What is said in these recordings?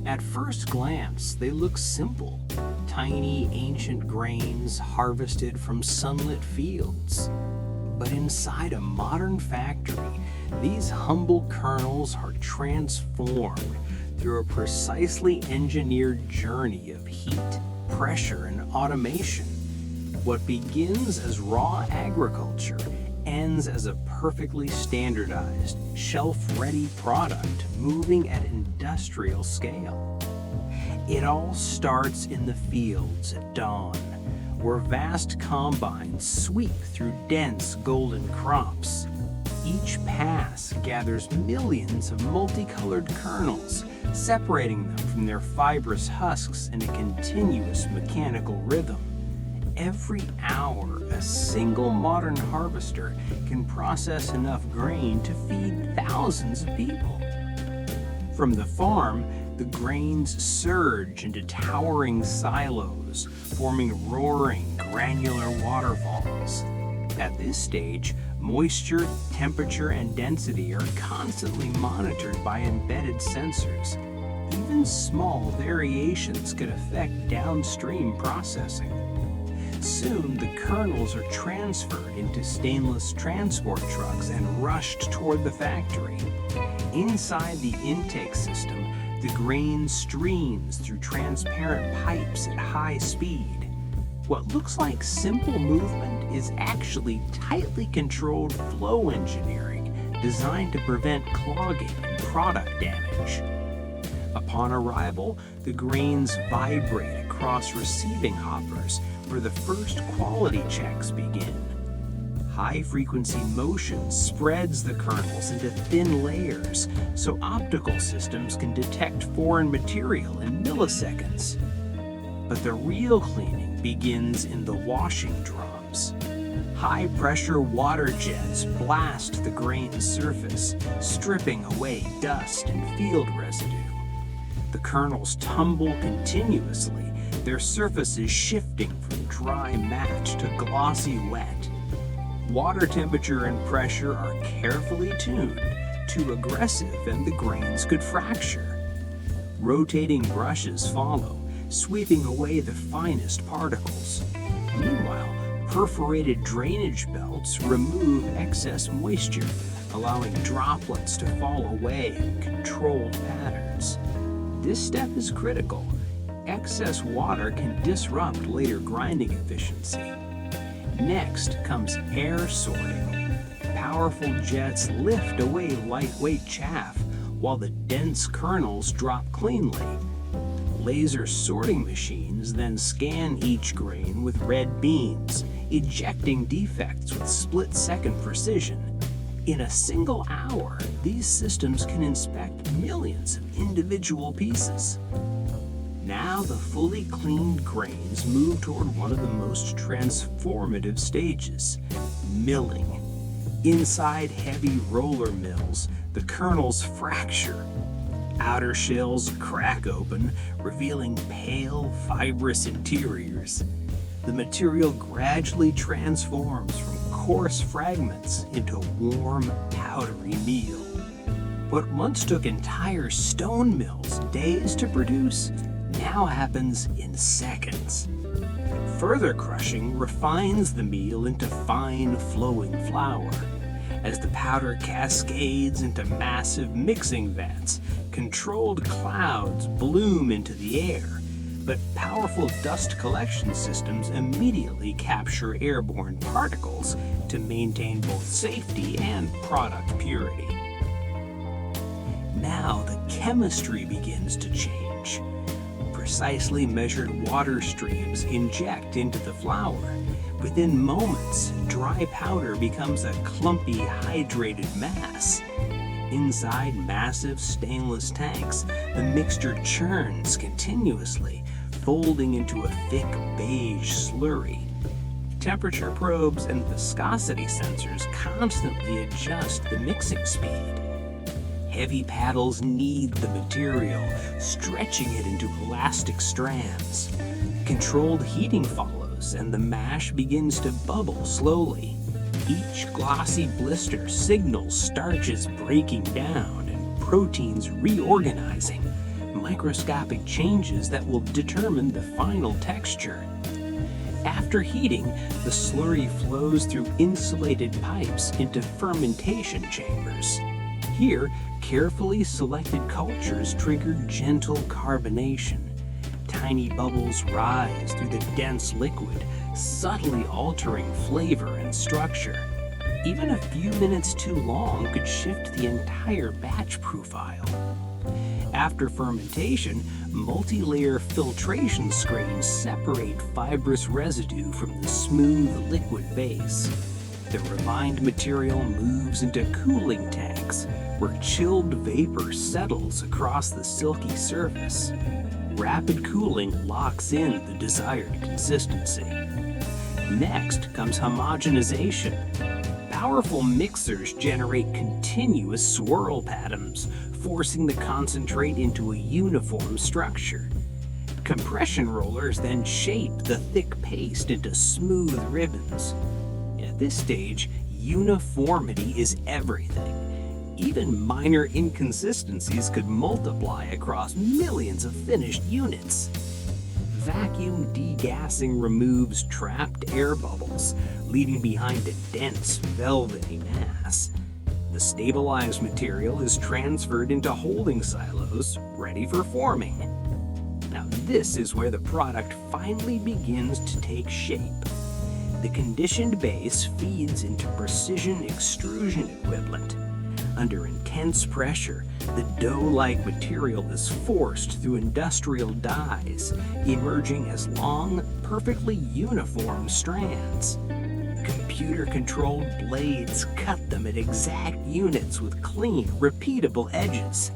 At first glance, they look simple, tiny ancient grains harvested from sunlit fields. But inside a modern factory, these humble kernels are transformed through a precisely engineered journey of heat, pressure, and automation. What begins as raw agriculture ends as a perfectly standardized, shelf-ready product moving at industrial scale. It all starts in the fields at dawn, where vast combines sweep through dense golden crops. Each pass gathers millions of multicolored kernels, separating them from their fibrous husks in a continuous mechanical rhythm. Every hour, a single modern harvester can process enough grain to feed thousands of people. From the farm, the grains surge into towering silos, forming roaring, granular waterfalls. At this stage, moisture, temperature, and density are constantly monitored by embedded sensors. Even small variations could affect downstream processing. Soon, the kernels are transferred into stainless transport trucks and rushed toward the factory. Inside the intake system, the grain streams through transparent pipes at high speed. What looks like simple movement is actually tightly controlled flow engineering designed to prevent clogging and product damage. Upon arrival, the grains vibrate across receiving hoppers where the first quality checks begin. High-frequency motion spreads the kernels into thin layers so optical systems can detect foreign material in milliseconds. But the real cleaning begins in the washing drums. High-pressure water jets blast the grain's surface, stripping away dust and field residue. The kernels tumble continuously, their surfaces shifting from dry matte to glossy wet. Water temperature and pressure are carefully tuned. Too aggressive and the grains could fracture. Rotating brushes follow, sweeping away the finest particles. Meanwhile, perforated drainage belts remove excess moisture, allowing droplets to fall away in controlled patterns. This step is critical. Excess water can disrupt later grinding efficiency. Next comes air sorting. Powerful jets lift away lightweight chaff while the dense kernels drop cleanly. Laser sorting machines then scan each grain with red beams, ejecting defects with split-second precision. In a single hour, these systems can inspect millions of individual pieces. Now the fully cleaned grains move toward one of the most transformative stages, milling. Inside heavy roller mills, the kernels fracture. Outer shells crack open, revealing pale, fibrous interiors. The material gradually transforms from coarse fragments into warm, powdery meal. What once took entire stone mills days to produce now happens in seconds. Further crushing refines the meal into fine, flowing flour. As the powder cascades into massive mixing vats, controlled clouds bloom into the air, but powerful dust collection systems immediately capture airborne particles to maintain both safety and product purity. Now the chemistry begins to change. Precisely measured water streams inject into the flour. Within moments, dry powder becomes a clumpy, hydrated mass. Inside massive stainless tanks, the mixture churns continuously, folding into a thick beige slurry. Temperature probes and viscosity sensors constantly adjust the mixing speed. Heavy paddles knead the material, stretching it into elastic strands. Controlled heating follows, and the mash begins to bubble slowly. Each glossy blister signals starches breaking down and proteins reorganizing. microscopic changes that will determine the final texture. After heating, the slurry flows through insulated pipes into fermentation chambers. Here, carefully selected cultures trigger gentle carbonation. Tiny bubbles rise through the dense liquid, subtly altering flavor and structure. Even a few minutes too long could shift the entire batch profile. After fermentation, multi-layer filtration screens separate fibrous residue from the smooth liquid base. The refined material moves into cooling tanks, where chilled vapor settles across the silky surface. Rapid cooling locks in the desired consistency. Next comes homogenization. Powerful mixers generate continuous swirl patterns, forcing the concentrate into a uniform structure. Compression rollers then shape the thick paste into smooth ribbons. At this stage, uniformity is everything. Even minor inconsistencies could multiply across millions of finished units. Vacuum degassing removes trapped air bubbles, leaving behind a dense, velvety mass. The stabilized material is transferred into holding silos, ready for forming. Now this is where the product finally begins to take shape. The conditioned base feeds into precision extrusion equipment. Under intense pressure, the dough-like material is forced through industrial dies, emerging as long, perfectly uniform strands. Computer-controlled blades cut them at exact units with clean, repeatable edges.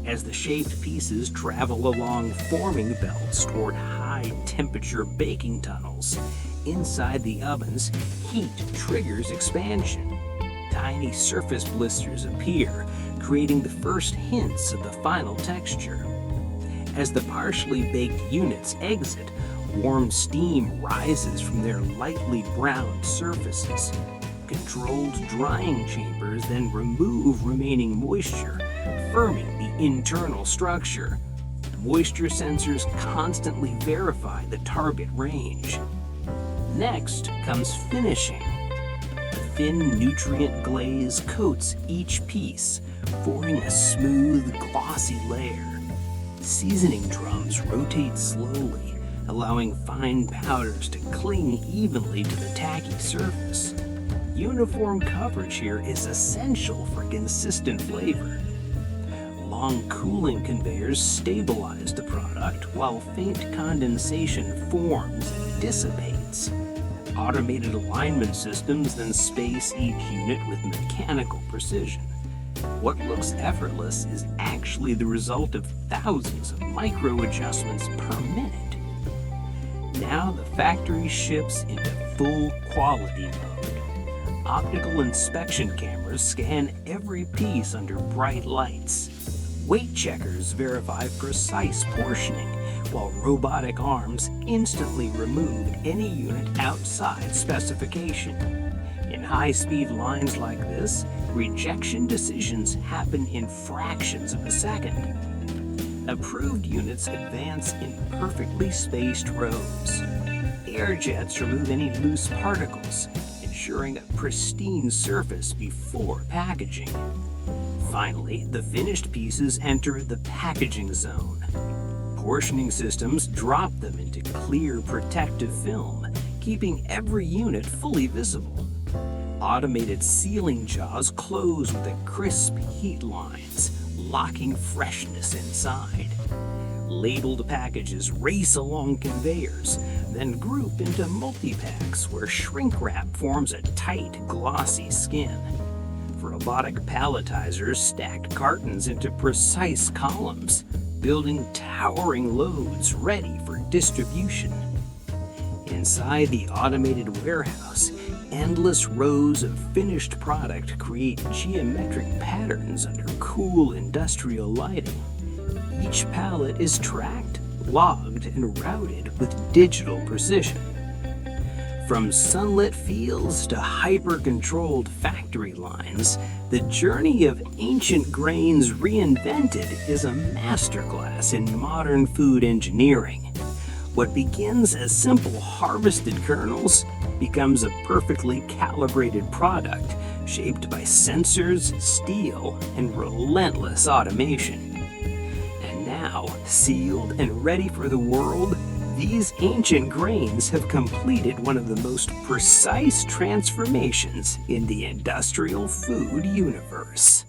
As the shaped pieces travel along forming belts toward high-temperature baking tunnels, inside the ovens, heat triggers expansion. Tiny surface blisters appear, creating the first hints of the final texture. As the partially baked units exit, warm steam rises from their lightly browned surfaces. Controlled drying chambers then remove remaining moisture, firming the internal structure. Moisture sensors constantly verify the target range. Next comes finishing. A thin nutrient glaze coats each piece, forming a smooth, glossy layer. Seasoning drums rotate slowly, allowing fine powders to cling evenly to the tacky surface. Uniform coverage here is essential for consistent flavor. Long cooling conveyors stabilize the product while faint condensation forms and dissipates. Automated alignment systems then space each unit with mechanical precision. What looks effortless is actually the result of thousands of micro adjustments per minute. Now the factory shifts into full quality mode. Optical inspection cameras scan every piece under bright lights. Weight checkers verify precise portioning, while robotic arms instantly remove any unit outside specification. In high-speed lines like this, rejection decisions happen in fractions of a second. Approved units advance in perfectly spaced rows. Air jets remove any loose particles, ensuring a pristine surface before packaging. Finally, the finished pieces enter the packaging zone. Portioning systems drop them into clear protective film, keeping every unit fully visible. Automated sealing jaws close with a crisp heat lines, locking freshness inside. Labeled packages race along conveyors, then group into multi-packs where shrink wrap forms a tight, glossy skin. Robotic palletizers stacked cartons into precise columns, building towering loads ready for distribution. Inside the automated warehouse, endless rows of finished product create geometric patterns under cool industrial lighting. Each pallet is tracked, logged, and routed with digital precision. From sunlit fields to hyper-controlled factory lines, the journey of ancient grains reinvented is a masterclass in modern food engineering. What begins as simple harvested kernels becomes a perfectly calibrated product shaped by sensors, steel, and relentless automation. And now, sealed and ready for the world, these ancient grains have completed one of the most precise transformations in the industrial food universe.